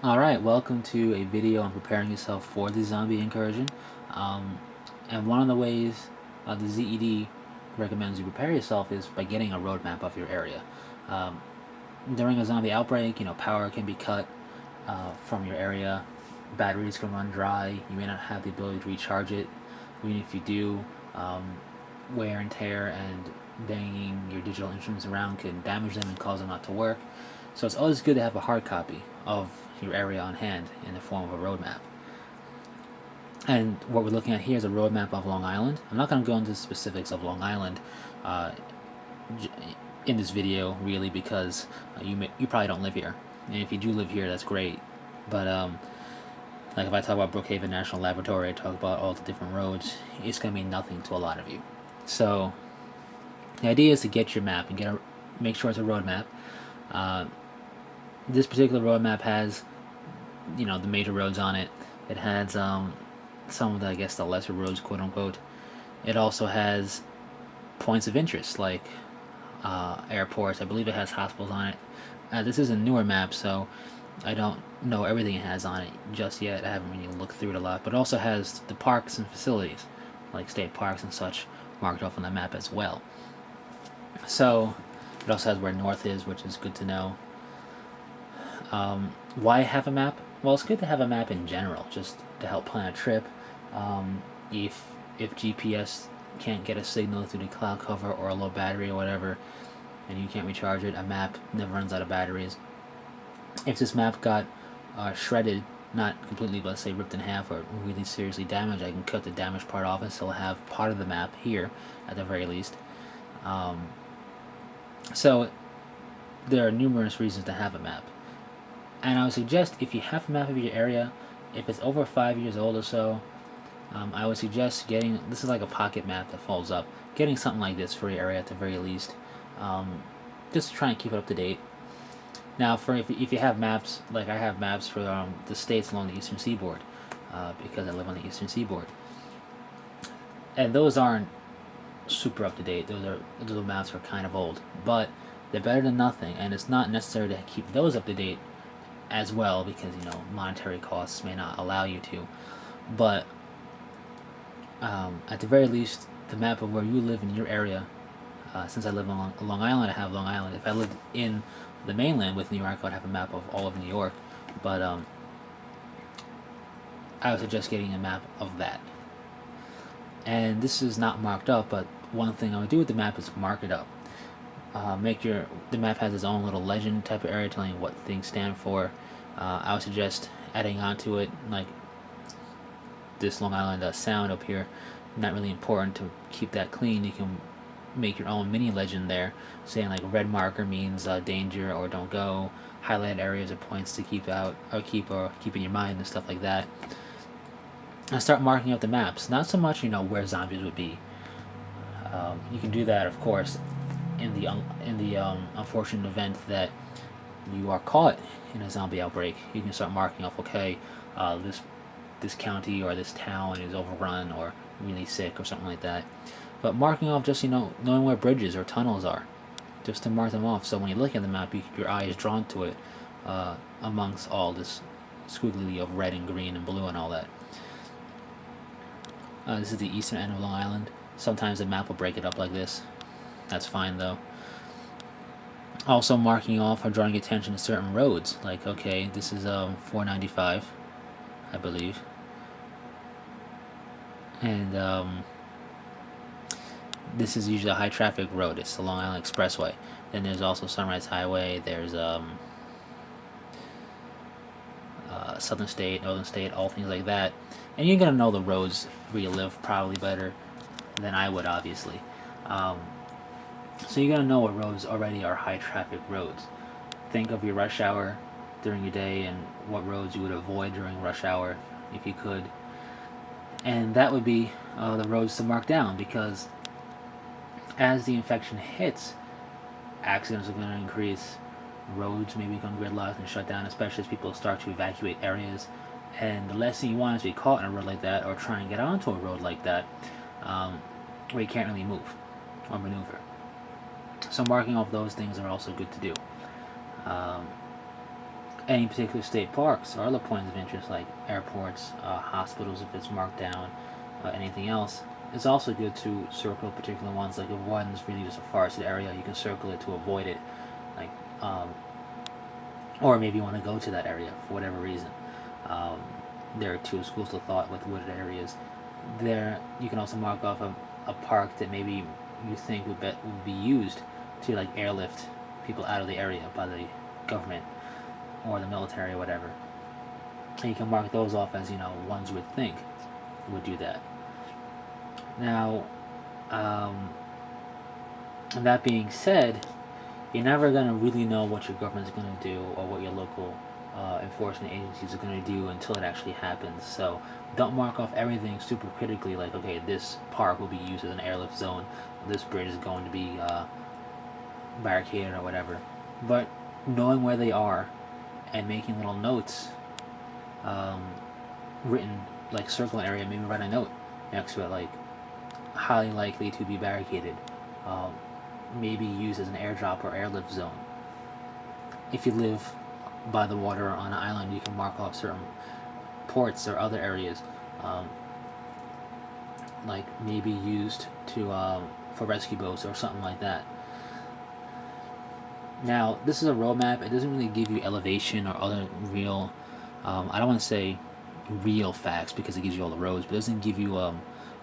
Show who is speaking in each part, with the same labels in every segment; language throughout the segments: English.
Speaker 1: Alright, welcome to a video on preparing yourself for the zombie incursion. And one of the ways the ZED recommends you prepare yourself is by getting a roadmap of your area. Um, During a zombie outbreak, power can be cut from your area, batteries can run dry, you may not have the ability to recharge it. Even if you do, wear and tear and banging your digital instruments around can damage them and cause them not to work. So it's always good to have a hard copy of your area on hand in the form of a roadmap. And what we're looking at here is a roadmap of Long Island. I'm not going to go into the specifics of Long Island uh, in this video, really, because you probably don't live here. And if you do live here, that's great. But like if I talk about Brookhaven National Laboratory, I talk about all the different roads, it's going to mean nothing to a lot of you. So the idea is to get your map and make sure it's a roadmap. This particular roadmap has, the major roads on it. It has some of the, I guess, the lesser roads, quote unquote. It also has points of interest like airports. I believe it has hospitals on it. This is a newer map, so I don't know everything it has on it just yet. I haven't really looked through it a lot, but it also has the parks and facilities, like state parks and such, marked off on the map as well. So it also has where north is, which is good to know. Why have a map? Well, it's good to have a map in general, just to help plan a trip. If GPS can't get a signal through the cloud cover or a low battery or whatever, and you can't recharge it, a map never runs out of batteries. If this map got shredded, not completely, but let's say ripped in half or really seriously damaged, I can cut the damaged part off and still have part of the map here, at the very least. So there are numerous reasons to have a map. And I would suggest if you have a map of your area, if it's over 5 years old or so, I would suggest getting, this is like a pocket map that folds up, getting something like this for your area at the very least, just to try and keep it up to date. Now, if you have maps, like I have maps for the states along the eastern seaboard, because I live on the eastern seaboard, and those aren't super up to date. Those maps are kind of old, but they're better than nothing, and it's not necessary to keep those up to date as well because monetary costs may not allow you to. But at the very least, the map of where you live in your area. Since I live on Long Island, I have Long Island. If I lived in the mainland with New York, I'd have a map of all of New York. But I would suggest getting a map of that. And this is not marked up, but one thing I would do with the map is mark it up. The map has its own little legend type of area telling you what things stand for. I would suggest adding onto it, like this Long Island sound up here. Not really important to keep that clean. You can make your own mini legend there, saying like red marker means danger or don't go. Highlighted areas are points to keep out or keep in your mind and stuff like that. And start marking out the maps. Not so much where zombies would be. You can do that, of course, in the unfortunate event that you are caught in a zombie outbreak. You can start marking off, okay, this county or this town is overrun or really sick or something like that. But marking off just knowing where bridges or tunnels are, just to mark them off. So when you look at the map, your eye is drawn to it amongst all this squiggly of red and green and blue and all that. This is the eastern end of Long Island. Sometimes the map will break it up like this. That's fine though. Also marking off or drawing attention to certain roads. Like, okay, this is 495, I believe. And this is usually a high traffic road. It's the Long Island Expressway. Then there's also Sunrise Highway. There's Southern State, Northern State, all things like that. And you're gonna know the roads where you live probably better than I would, obviously. So you're gonna know what roads already are high traffic roads. Think of your rush hour during your day and what roads you would avoid during rush hour if you could. And that would be the roads to mark down, because as the infection hits, accidents are going to increase, roads may become gridlocked and shut down, especially as people start to evacuate areas. And the last thing you want is to be caught on a road like that or try and get onto a road like that where you can't really move or maneuver. So marking off those things are also good to do. any particular state parks or other points of interest like airports, hospitals if it's marked down, anything else. It's also good to circle particular ones. Like if one's really just a forested area, you can circle it to avoid it. Like, or maybe you want to go to that area for whatever reason. There are two schools of thought with wooded areas. There, you can also mark off a park that maybe you think would be used to like airlift people out of the area by the government or the military or whatever. And you can mark those off as, ones you would think would do that. Now, that being said, you're never going to really know what your government's going to do or what your local enforcement agencies are going to do until it actually happens. So don't mark off everything super critically like, okay, this park will be used as an airlift zone, this bridge is going to be barricaded or whatever. But knowing where they are and making little notes written, like circle an area, maybe write a note next to it like highly likely to be barricaded, maybe used as an airdrop or airlift zone. If you live by the water or on an island, you can mark off certain ports or other areas, like maybe used to for rescue boats or something like that. Now, this is a road map. It doesn't really give you elevation or other real, I don't want to say real facts because it gives you all the roads, but it doesn't give you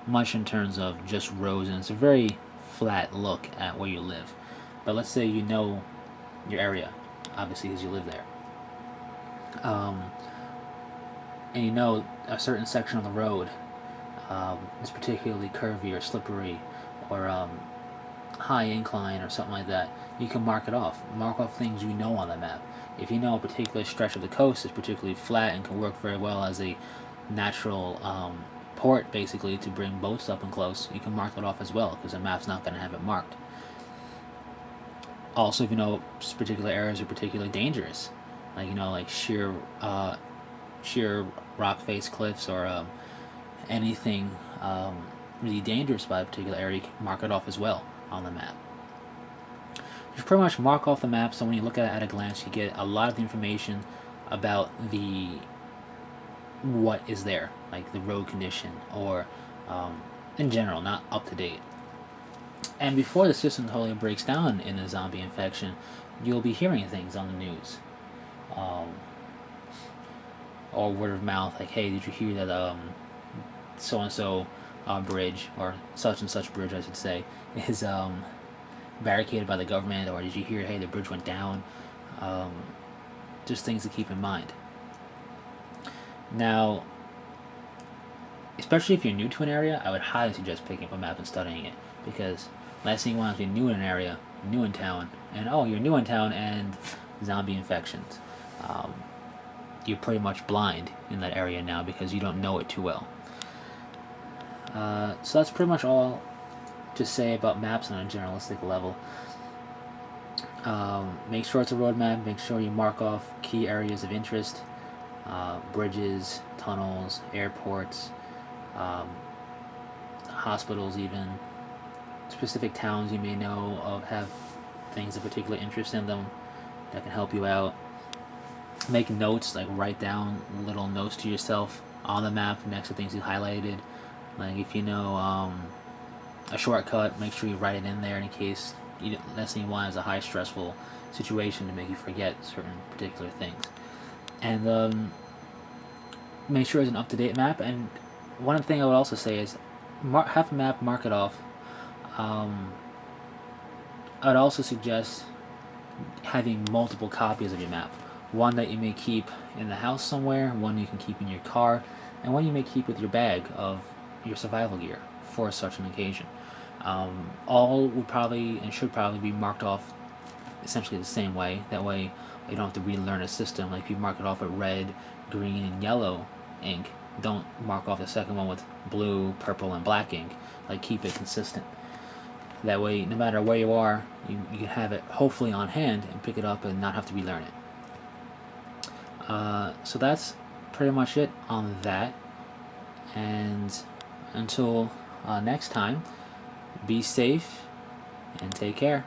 Speaker 1: much in terms of just roads, and it's a very flat look at where you live. But let's say you know your area, obviously because you live there, and you know a certain section of the road is particularly curvy or slippery or high incline or something like that. You can mark it off. Mark off things you know on the map. If you know a particular stretch of the coast is particularly flat and can work very well as a natural port, basically, to bring boats up and close, you can mark that off as well because the map's not going to have it marked. Also, if you know particular areas are particularly dangerous, like sheer rock face cliffs or anything really dangerous by a particular area, you can mark it off as well on the map. Just pretty much mark off the map so when you look at it at a glance, you get a lot of the information about what is there, like the road condition or in general, not up to date. And before the system totally breaks down in a zombie infection, you'll be hearing things on the news, or word of mouth, like, hey, did you hear that so and so bridge, or such and such bridge, I should say, is barricaded by the government, or did you hear, hey, the bridge went down? Just things to keep in mind. Now, especially if you're new to an area, I would highly suggest picking up a map and studying it, because last thing you want is to be new in an area, new in town, and you're new in town and zombie infections. You're pretty much blind in that area now because you don't know it too well. So that's pretty much all to say about maps on a generalistic level. Make sure it's a road map. Make sure you mark off key areas of interest, bridges, tunnels, airports, hospitals, even specific towns you may know of have things of particular interest in them that can help you out. Make notes, like write down little notes to yourself on the map next to things you highlighted. Like if you know a shortcut, make sure you write it in there in case last thing you want is a high stressful situation to make you forget certain particular things. And make sure it's an up-to-date map. And one thing I would also say is have a map, mark it off. I would also suggest having multiple copies of your map. One that you may keep in the house somewhere, one you can keep in your car, and one you may keep with your bag of your survival gear for such an occasion. All would probably and should probably be marked off essentially the same way. That way you don't have to relearn a system. Like if you mark it off with red, green, and yellow ink, don't mark off the second one with blue, purple, and black ink. Like keep it consistent. That way, no matter where you are, you can have it hopefully on hand and pick it up and not have to relearn it. So that's pretty much it on that. And until next time, be safe and take care.